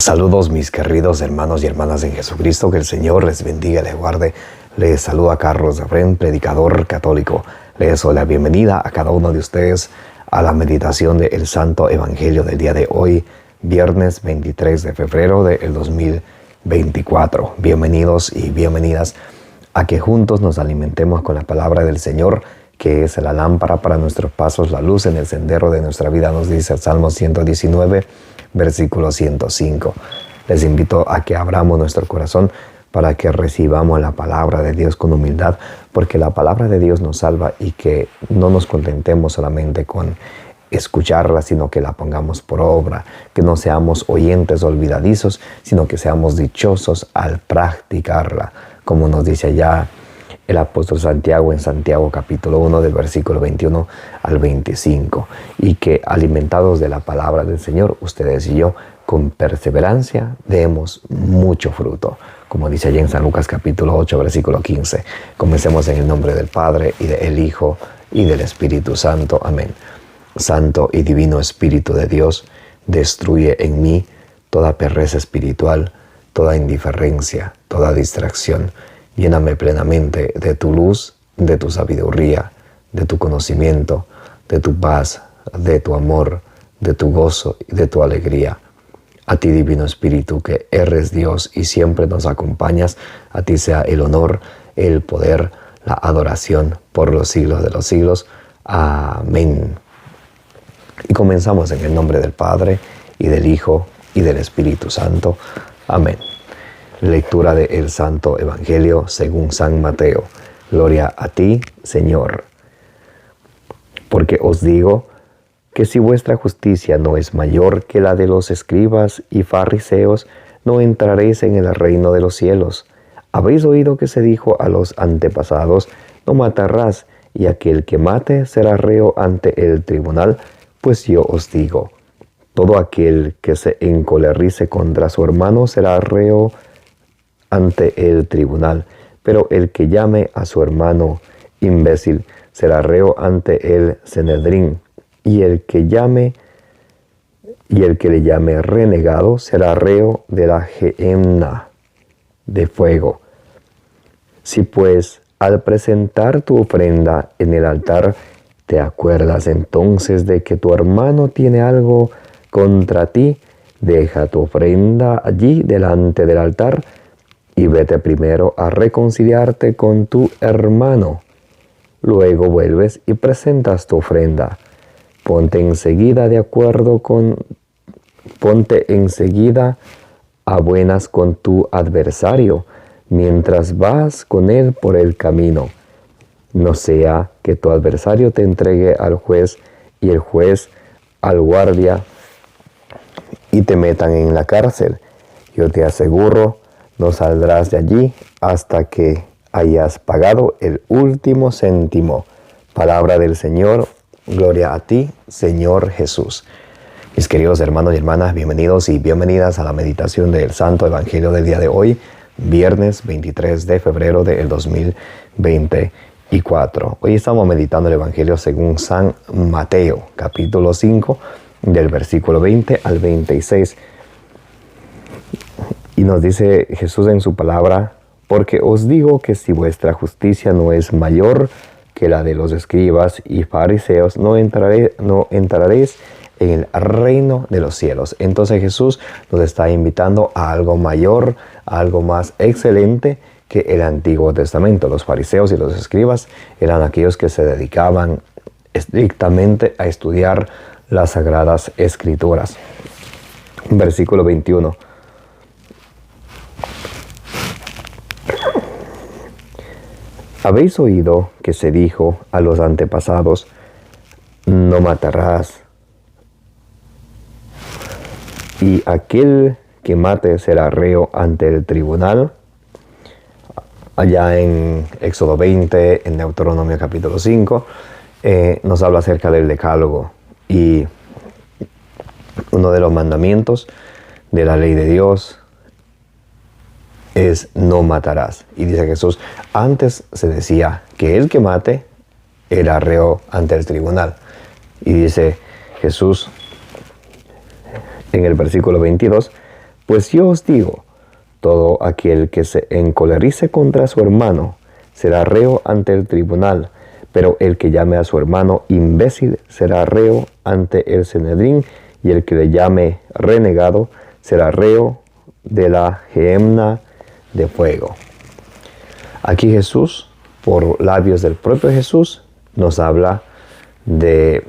Saludos mis queridos hermanos y hermanas en Jesucristo, que el Señor les bendiga y les guarde. Les saluda Carlos Efrén, predicador católico. Les doy la bienvenida a cada uno de ustedes a la meditación del Santo Evangelio del día de hoy, viernes 23 de febrero del 2024. Bienvenidos y bienvenidas a que juntos nos alimentemos con la palabra del Señor, que es la lámpara para nuestros pasos, la luz en el sendero de nuestra vida, nos dice el Salmo 119, versículo 105. Les invito a que abramos nuestro corazón para que recibamos la palabra de Dios con humildad, porque la palabra de Dios nos salva, y que no nos contentemos solamente con escucharla, sino que la pongamos por obra, que no seamos oyentes olvidadizos, sino que seamos dichosos al practicarla, como nos dice allá el apóstol Santiago en Santiago capítulo 1 del versículo 21 al 25, y que alimentados de la palabra del Señor, ustedes y yo, con perseverancia, demos mucho fruto, como dice allí en San Lucas capítulo 8 versículo 15. Comencemos en el nombre del Padre, y del Hijo, y del Espíritu Santo. Amén. Santo y divino Espíritu de Dios, destruye en mí toda pereza espiritual, toda indiferencia, toda distracción. Lléname plenamente de tu luz, de tu sabiduría, de tu conocimiento, de tu paz, de tu amor, de tu gozo y de tu alegría. A ti, Divino Espíritu, que eres Dios y siempre nos acompañas, a ti sea el honor, el poder, la adoración por los siglos de los siglos. Amén. Y comenzamos en el nombre del Padre, y del Hijo, y del Espíritu Santo. Amén. Lectura del Santo Evangelio según San Mateo. Gloria a ti, Señor. Porque os digo que si vuestra justicia no es mayor que la de los escribas y fariseos, no entraréis en el reino de los cielos. Habéis oído que se dijo a los antepasados: no matarás, y aquel que mate será reo ante el tribunal. Pues yo os digo, todo aquel que se encolerice contra su hermano será reo ante el tribunal, pero el que llame a su hermano imbécil será reo ante el Sanedrín, y el que le llame renegado será reo de la gehenna de fuego. Si pues al presentar tu ofrenda en el altar te acuerdas entonces de que tu hermano tiene algo contra ti, deja tu ofrenda allí delante del altar y vete primero a reconciliarte con tu hermano. Luego vuelves y presentas tu ofrenda. Ponte enseguida a buenas con tu adversario, mientras vas con él por el camino. No sea que tu adversario te entregue al juez, y el juez al guardia, y te metan en la cárcel. Yo te aseguro, no saldrás de allí hasta que hayas pagado el último céntimo. Palabra del Señor. Gloria a ti, Señor Jesús. Mis queridos hermanos y hermanas, bienvenidos y bienvenidas a la meditación del Santo Evangelio del día de hoy, viernes 23 de febrero del 2024. Hoy estamos meditando el Evangelio según San Mateo, capítulo 5, del versículo 20 al 26. Y nos dice Jesús en su palabra: porque os digo que si vuestra justicia no es mayor que la de los escribas y fariseos, no entraréis en el reino de los cielos. Entonces Jesús nos está invitando a algo mayor, a algo más excelente que el Antiguo Testamento. Los fariseos y los escribas eran aquellos que se dedicaban estrictamente a estudiar las Sagradas Escrituras. Versículo 21. Habéis oído que se dijo a los antepasados: no matarás, y aquel que mate será reo ante el tribunal. Allá en Éxodo 20, en Deuteronomio capítulo 5, nos habla acerca del decálogo, y uno de los mandamientos de la ley de Dios es: no matarás. Y dice Jesús, antes se decía que el que mate era reo ante el tribunal. Y dice Jesús en el versículo 22, Pues yo os digo, todo aquel que se encolerice contra su hermano será reo ante el tribunal, pero el que llame a su hermano imbécil será reo ante el Sanedrín, y el que le llame renegado será reo de la gehenna de fuego. Aquí Jesús, por labios del propio Jesús, nos habla de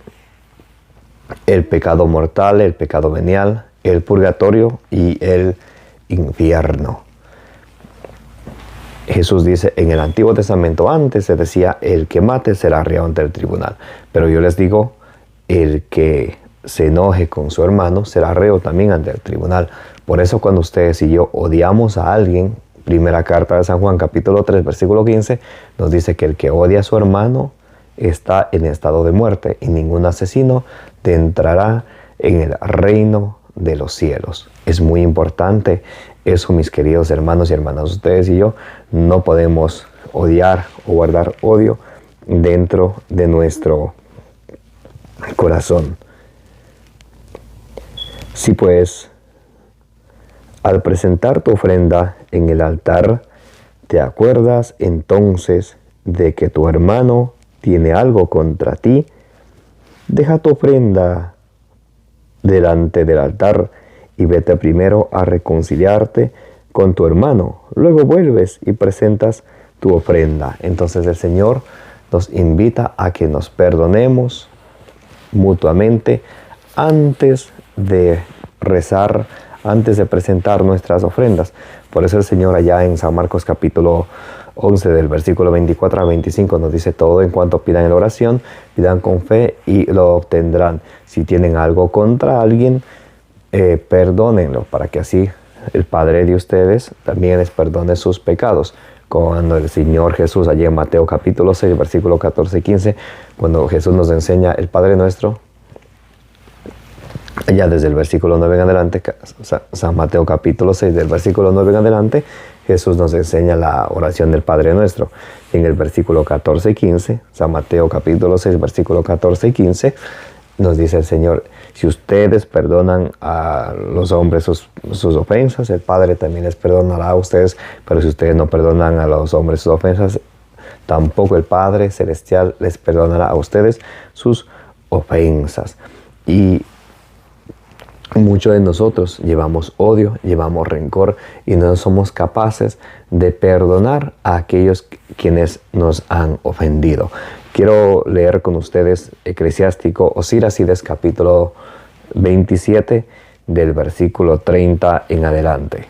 el pecado mortal, el pecado venial, el purgatorio y el infierno. Jesús dice, en el Antiguo Testamento antes se decía, el que mate será reo ante el tribunal. Pero yo les digo, el que se enoje con su hermano será reo también ante el tribunal. Por eso cuando ustedes y yo odiamos a alguien, primera carta de San Juan, capítulo 3, versículo 15, nos dice que el que odia a su hermano está en estado de muerte y ningún asesino te entrará en el reino de los cielos. Es muy importante eso, mis queridos hermanos y hermanas. Ustedes y yo no podemos odiar o guardar odio dentro de nuestro corazón. Si pues, al presentar tu ofrenda en el altar, te acuerdas entonces de que tu hermano tiene algo contra ti, deja tu ofrenda delante del altar y vete primero a reconciliarte con tu hermano. Luego vuelves y presentas tu ofrenda. Entonces el Señor nos invita a que nos perdonemos mutuamente antes de rezar, antes de presentar nuestras ofrendas. Por eso el Señor allá en San Marcos capítulo 11 del versículo 24 a 25 nos dice, todo en cuanto pidan en oración, pidan con fe y lo obtendrán. Si tienen algo contra alguien, perdónenlo, para que así el Padre de ustedes también les perdone sus pecados. Cuando el Señor Jesús, allí en Mateo capítulo 6, versículo 14 y 15, cuando Jesús nos enseña el Padre Nuestro, allá desde el versículo 9 en adelante, San Mateo capítulo 6, del versículo 9 en adelante, Jesús nos enseña la oración del Padre Nuestro. En el versículo 14 y 15, San Mateo capítulo 6, versículo 14 y 15, nos dice el Señor, si ustedes perdonan a los hombres sus ofensas, el Padre también les perdonará a ustedes, pero si ustedes no perdonan a los hombres sus ofensas, tampoco el Padre Celestial les perdonará a ustedes sus ofensas. Y muchos de nosotros llevamos odio, llevamos rencor y no somos capaces de perdonar a aquellos quienes nos han ofendido. Quiero leer con ustedes Eclesiástico o Siracídes capítulo 27 del versículo 30 en adelante.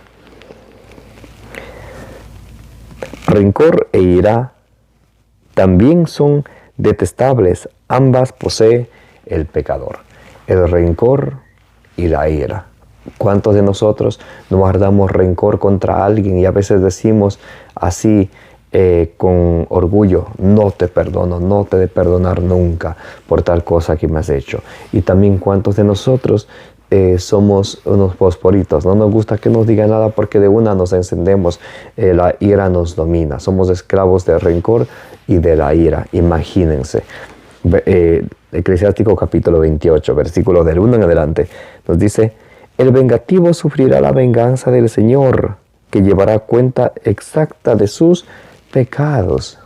Rencor e ira también son detestables, ambas posee el pecador. El rencor y la ira. ¿Cuántos de nosotros no guardamos rencor contra alguien y a veces decimos así con orgullo, no te perdono, no te he de perdonar nunca por tal cosa que me has hecho? Y también cuántos de nosotros somos unos fosforitos, no nos gusta que nos diga nada porque de una nos encendemos, la ira nos domina, somos esclavos del rencor y de la ira. Imagínense. Eclesiástico capítulo 28, versículo del 1 en adelante, nos dice, el vengativo sufrirá la venganza del Señor, que llevará cuenta exacta de sus pecados.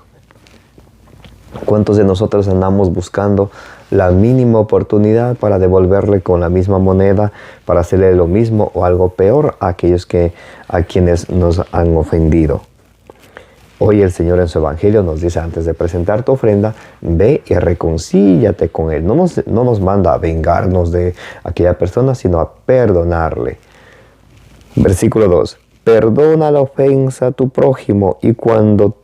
¿Cuántos de nosotros andamos buscando la mínima oportunidad para devolverle con la misma moneda, para hacerle lo mismo o algo peor a aquellos a quienes nos han ofendido? Hoy el Señor en su Evangelio nos dice, antes de presentar tu ofrenda, ve y reconcíliate con Él. No nos manda a vengarnos de aquella persona, sino a perdonarle. Versículo 2. Perdona la ofensa a tu prójimo y cuando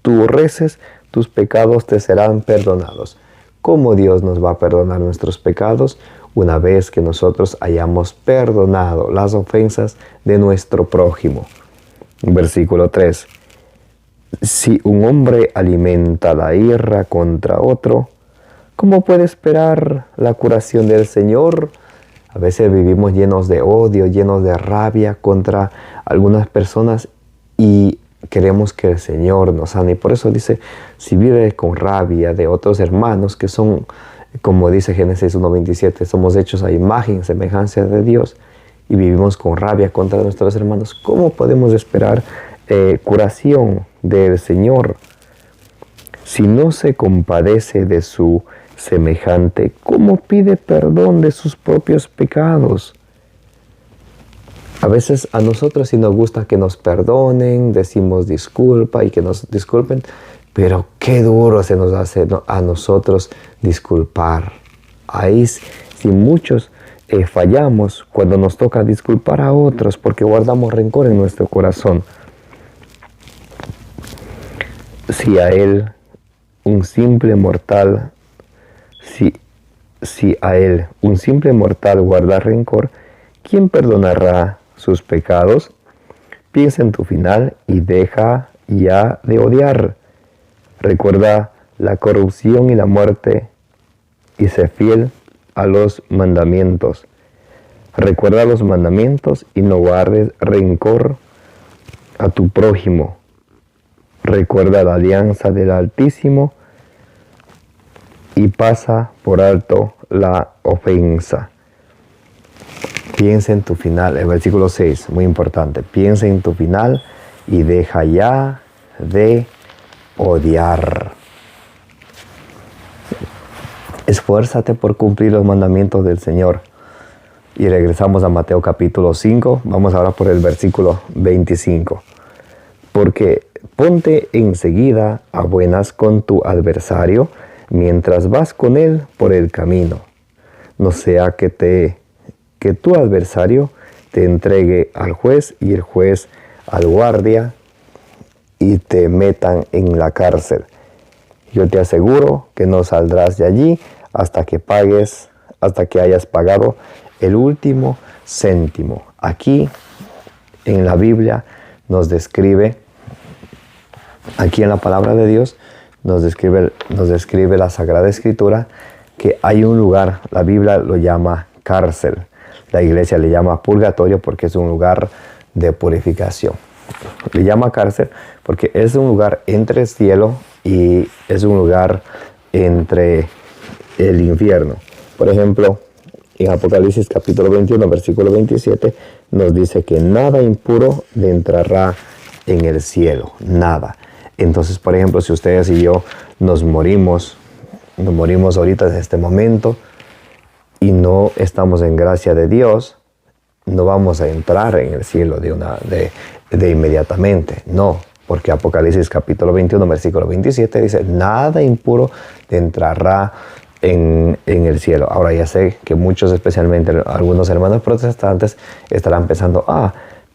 tú reces, tus pecados te serán perdonados. ¿Cómo Dios nos va a perdonar nuestros pecados? Una vez que nosotros hayamos perdonado las ofensas de nuestro prójimo. Versículo 3. Si un hombre alimenta la ira contra otro, ¿cómo puede esperar la curación del Señor? A veces vivimos llenos de odio, llenos de rabia contra algunas personas y queremos que el Señor nos sane. Y por eso dice, si vive con rabia de otros hermanos que son, como dice Génesis 1:27, somos hechos a imagen y semejanza de Dios, y vivimos con rabia contra nuestros hermanos, ¿cómo podemos esperar curación del Señor? Si no se compadece de su semejante, ¿cómo pide perdón de sus propios pecados? A veces a nosotros sí nos gusta que nos perdonen, decimos disculpa y que nos disculpen, pero qué duro se nos hace a nosotros disculpar. Ahí si muchos fallamos cuando nos toca disculpar a otros porque guardamos rencor en nuestro corazón. Si a él, un simple mortal, si a él, un simple mortal, guarda rencor, ¿quién perdonará sus pecados? Piensa en tu final y deja ya de odiar. Recuerda la corrupción y la muerte y sé fiel a los mandamientos. Recuerda los mandamientos y no guardes rencor a tu prójimo. Recuerda la alianza del Altísimo y pasa por alto la ofensa. Piensa en tu final, el versículo 6, muy importante. Piensa en tu final y deja ya de odiar. Esfuérzate por cumplir los mandamientos del Señor. Y regresamos a Mateo capítulo 5. Vamos ahora por el versículo 25. Porque ponte enseguida a buenas con tu adversario mientras vas con él por el camino. No sea que tu adversario te entregue al juez y el juez al guardia y te metan en la cárcel. Yo te aseguro que no saldrás de allí hasta que hayas pagado el último céntimo. Aquí en la Biblia nos describe, aquí en la palabra de Dios nos describe la Sagrada Escritura que hay un lugar, la Biblia lo llama cárcel. La iglesia le llama purgatorio porque es un lugar de purificación. Le llama cárcel porque es un lugar entre el cielo y es un lugar entre el infierno. Por ejemplo, en Apocalipsis capítulo 21, versículo 27, nos dice que nada impuro le entrará en el cielo, nada. Entonces, por ejemplo, si ustedes y yo nos morimos ahorita en este momento y no estamos en gracia de Dios, no vamos a entrar en el cielo de inmediatamente, no. Porque Apocalipsis capítulo 21, versículo 27 dice, nada impuro entrará en el cielo. Ahora ya sé que muchos, especialmente algunos hermanos protestantes, estarán pensando,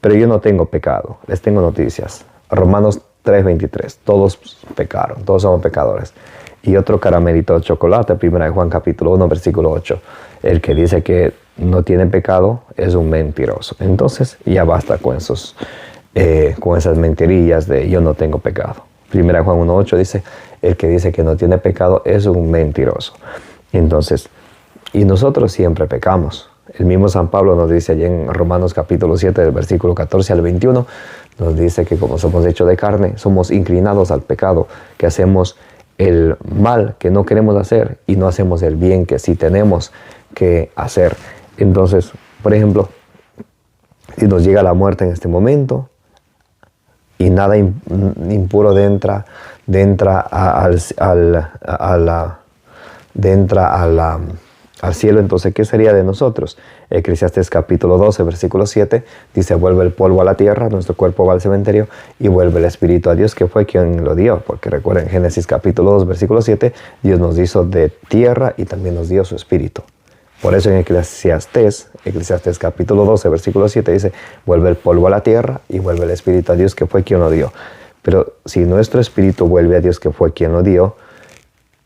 pero yo no tengo pecado. Les tengo noticias. Romanos 3:23, todos pecaron, todos somos pecadores. Y otro caramelito de chocolate, 1 Juan capítulo 1, versículo 8. El que dice que no tiene pecado es un mentiroso. Entonces ya basta con esas mentirillas de yo no tengo pecado. 1 Juan 1:8 dice, el que dice que no tiene pecado es un mentiroso. Entonces, y nosotros siempre pecamos. El mismo San Pablo nos dice allí en Romanos capítulo 7, del versículo 14 al 21, nos dice que como somos hechos de carne, somos inclinados al pecado, que hacemos el mal que no queremos hacer y no hacemos el bien que sí tenemos que hacer. Entonces, por ejemplo, si nos llega la muerte en este momento y nada impuro entra al cielo, entonces, ¿qué sería de nosotros? Eclesiastés capítulo 12, versículo 7, dice, vuelve el polvo a la tierra, nuestro cuerpo va al cementerio, y vuelve el espíritu a Dios, que fue quien lo dio. Porque recuerden, Génesis capítulo 2, versículo 7, Dios nos hizo de tierra y también nos dio su espíritu. Por eso en Eclesiastés capítulo 12, versículo 7, dice, vuelve el polvo a la tierra y vuelve el espíritu a Dios, que fue quien lo dio. Pero si nuestro espíritu vuelve a Dios, que fue quien lo dio,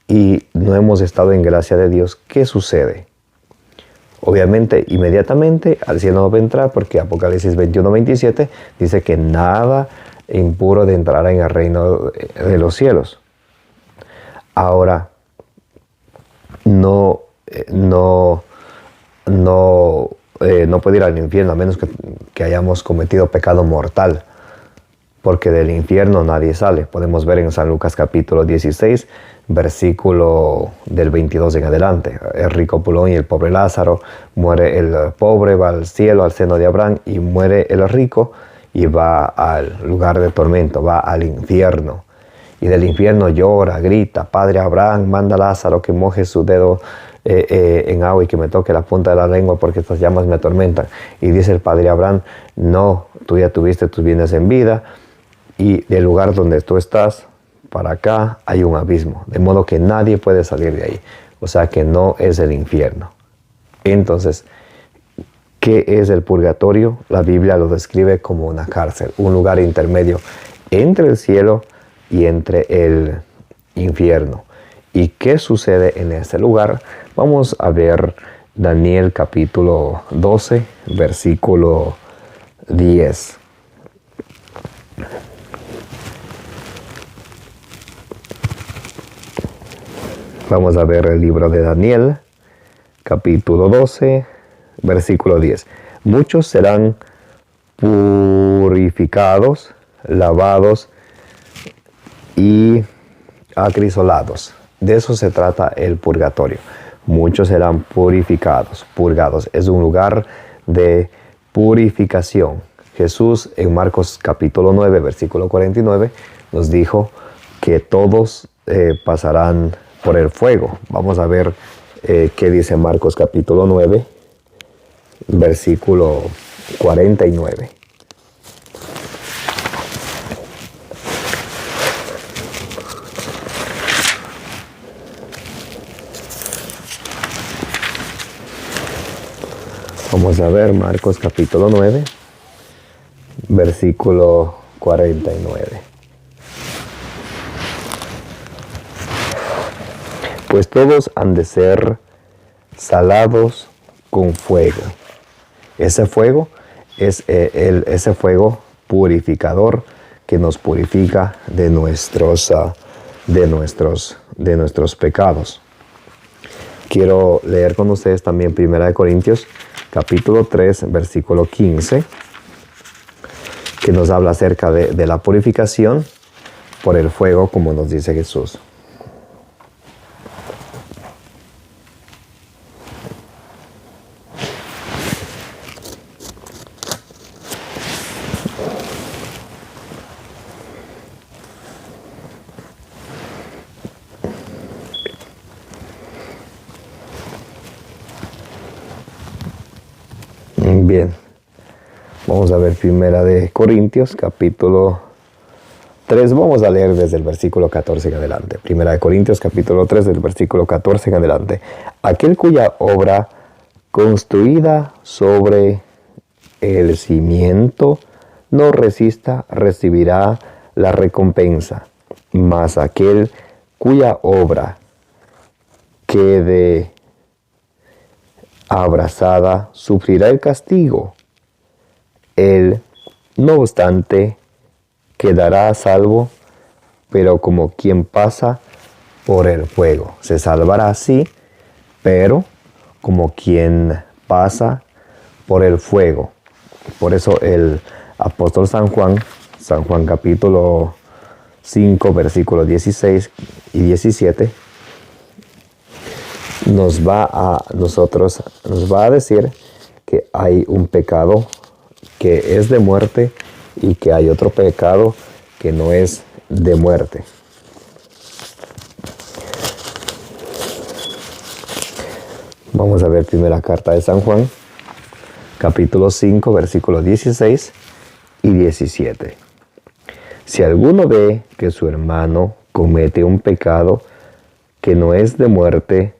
y no hemos estado en gracia de Dios, ¿qué sucede? Obviamente, inmediatamente al cielo no va a entrar, porque Apocalipsis 21, 27 dice que nada impuro entrará en el reino de los cielos. Ahora, no puede ir al infierno a menos que hayamos cometido pecado mortal. porque del infierno nadie sale. Podemos ver en San Lucas capítulo 16, versículo del 22 en adelante. El rico Pulón y el pobre Lázaro. Muere el pobre, va al cielo, al seno de Abraham, y muere el rico y va al lugar de tormento, va al infierno. Y del infierno llora, grita: Padre Abraham, manda a Lázaro que moje su dedo en agua y que me toque la punta de la lengua, porque estas llamas me atormentan. Y dice el Padre Abraham: no, tú ya tuviste tus bienes en vida, y del lugar donde tú estás para acá hay un abismo, de modo que nadie puede salir de ahí. O sea que no es el infierno. Entonces, ¿qué es el purgatorio? La Biblia lo describe como una cárcel, un lugar intermedio entre el cielo y entre el infierno. ¿Y qué sucede en ese lugar? Vamos a ver Daniel capítulo 12, versículo 10. Vamos a ver el libro de Daniel, capítulo 12, versículo 10. Muchos serán purificados, lavados y acrisolados. De eso se trata el purgatorio. Muchos serán purificados, purgados. Es un lugar de purificación. Jesús en Marcos capítulo 9, versículo 49, nos dijo que todos pasarán por el fuego. Vamos a ver qué dice Marcos capítulo 9, versículo 49. Vamos a ver Marcos capítulo 9, versículo 49. Pues todos han de ser salados con fuego. Ese fuego es ese fuego purificador que nos purifica de nuestros pecados. Quiero leer con ustedes también 1 Corintios capítulo 3, versículo 15, que nos habla acerca de la purificación por el fuego, como nos dice Jesús. Bien, vamos a ver 1 Corintios capítulo 3, vamos a leer desde el versículo 14 en adelante. 1 Corintios capítulo 3, del versículo 14 en adelante. Aquel cuya obra construida sobre el cimiento no resista, recibirá la recompensa. Mas aquel cuya obra quede abrazada sufrirá el castigo. Él, no obstante, quedará a salvo, pero como quien pasa por el fuego. Se salvará, sí, pero como quien pasa por el fuego. Por eso el apóstol San Juan capítulo 5, versículos 16 y 17, nos va a decir que hay un pecado que es de muerte y que hay otro pecado que no es de muerte. Vamos a ver primera carta de San Juan, capítulo 5, versículos 16 y 17. Si alguno ve que su hermano comete un pecado que no es de muerte,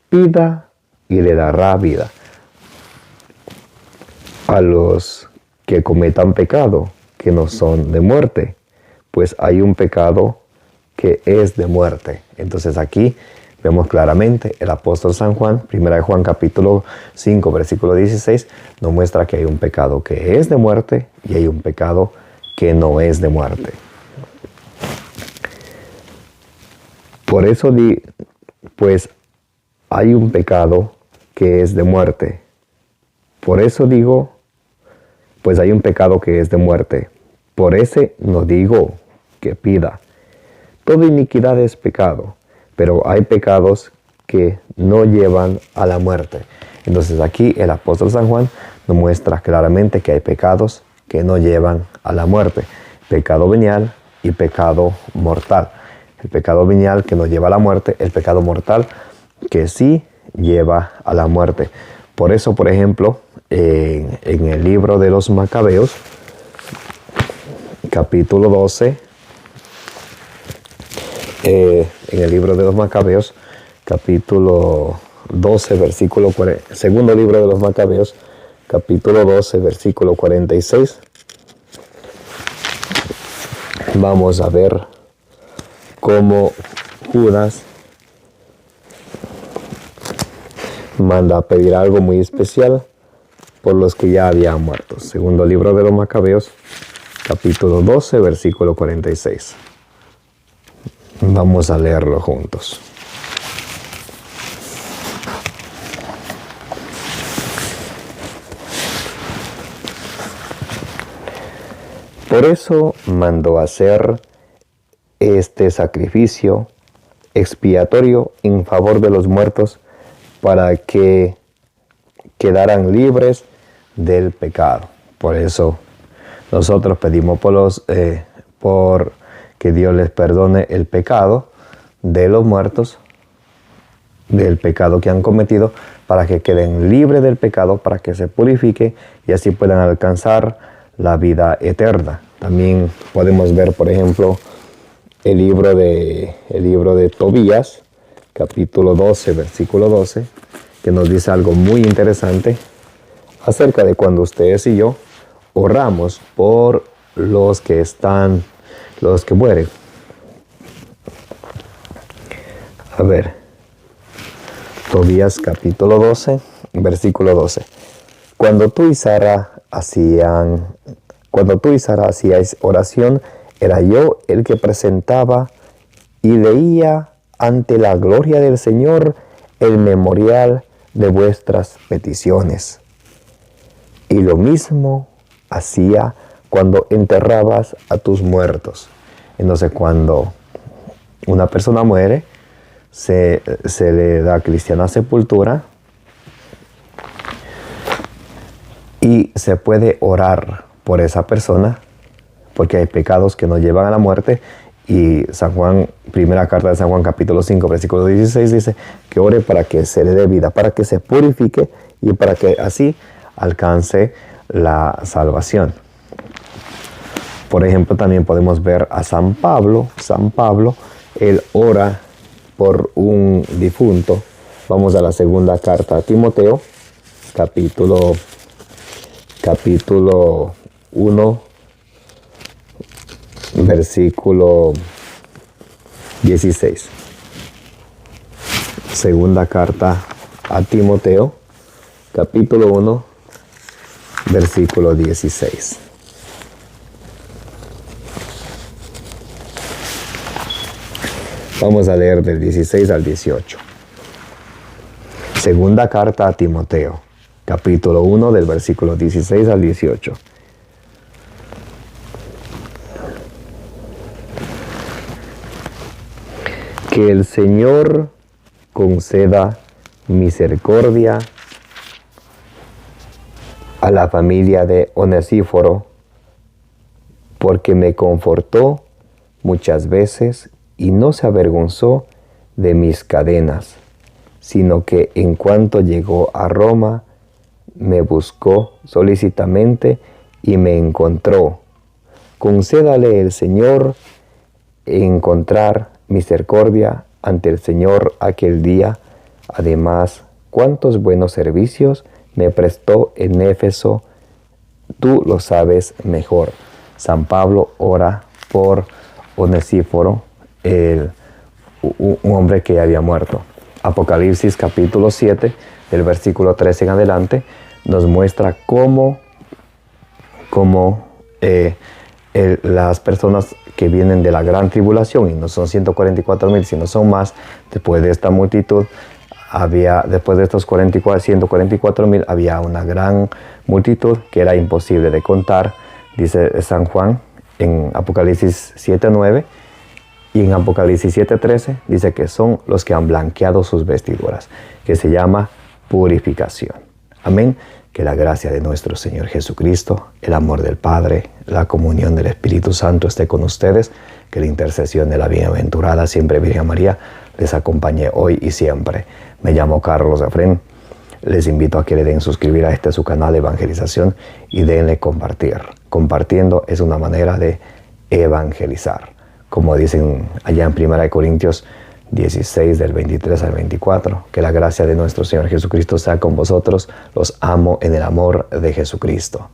pida y le dará vida. A los que cometan pecado que no son de muerte, pues hay un pecado que es de muerte. Entonces aquí vemos claramente el apóstol San Juan, 1 Juan capítulo 5, versículo 16, nos muestra que hay un pecado que es de muerte y hay un pecado que no es de muerte. Por eso pues hay un pecado que es de muerte. Por eso digo, pues hay un pecado que es de muerte. Por ese no digo que pida. Toda iniquidad es pecado, pero hay pecados que no llevan a la muerte. Entonces aquí el apóstol San Juan nos muestra claramente que hay pecados que no llevan a la muerte. Pecado venial y pecado mortal. El pecado venial que nos lleva a la muerte, el pecado mortal que sí lleva a la muerte. Por eso, por ejemplo, en el libro de los Macabeos, capítulo 12, en el libro de los Macabeos, capítulo 12, versículo 40, segundo libro de los Macabeos, capítulo 12, versículo 46. Vamos a ver cómo Judas manda a pedir algo muy especial por los que ya habían muerto. Segundo libro de los Macabeos, capítulo 12, versículo 46. Vamos a leerlo juntos. Por eso mandó hacer este sacrificio expiatorio en favor de los muertos, para que quedaran libres del pecado. Por eso nosotros pedimos por que Dios les perdone el pecado de los muertos, del pecado que han cometido, para que queden libres del pecado, para que se purifique y así puedan alcanzar la vida eterna. También podemos ver, por ejemplo, el libro de Tobías, capítulo 12, versículo 12, que nos dice algo muy interesante acerca de cuando ustedes y yo oramos por los que mueren. A ver, Tobías capítulo 12, versículo 12. Cuando tú y Sara hacíais oración, era yo el que presentaba y leía ante la gloria del Señor el memorial de vuestras peticiones. Y lo mismo hacía cuando enterrabas a tus muertos. Entonces, cuando una persona muere, se le da cristiana sepultura y se puede orar por esa persona, porque hay pecados que nos llevan a la muerte. Y San Juan, primera carta de San Juan, capítulo 5, versículo 16, dice que ore para que se le dé vida, para que se purifique y para que así alcance la salvación. Por ejemplo, también podemos ver a San Pablo. San Pablo, él ora por un difunto. Vamos a la segunda carta a Timoteo, capítulo 1, versículo 16. Segunda carta a Timoteo, capítulo 1, versículo 16. Vamos a leer del 16 al 18. Segunda carta a Timoteo, capítulo 1, del versículo 16 al 18. Que el Señor conceda misericordia a la familia de Onesíforo, porque me confortó muchas veces y no se avergonzó de mis cadenas, sino que en cuanto llegó a Roma, me buscó solícitamente y me encontró. Concédale el Señor encontrar misericordia ante el Señor aquel día. Además, cuántos buenos servicios me prestó en Éfeso, tú lo sabes mejor. San Pablo ora por Onesíforo, un hombre que había muerto. Apocalipsis capítulo 7, del versículo 13 en adelante, nos muestra cómo las personas que vienen de la gran tribulación, y no son 144,000, sino son más, después de esta multitud, después de estos 144,000, había una gran multitud que era imposible de contar. Dice San Juan en Apocalipsis 7:9 y en Apocalipsis 7:13 dice que son los que han blanqueado sus vestiduras, que se llama purificación. Amén. Que la gracia de nuestro Señor Jesucristo, el amor del Padre, la comunión del Espíritu Santo esté con ustedes, que la intercesión de la bienaventurada siempre Virgen María les acompañe hoy y siempre. Me llamo Carlos Efrén. Les invito a que le den suscribir a este su canal de evangelización y denle compartir. Compartiendo es una manera de evangelizar. Como dicen allá en 1 Corintios 16 del 23 al 24, que la gracia de nuestro Señor Jesucristo sea con vosotros. Los amo en el amor de Jesucristo.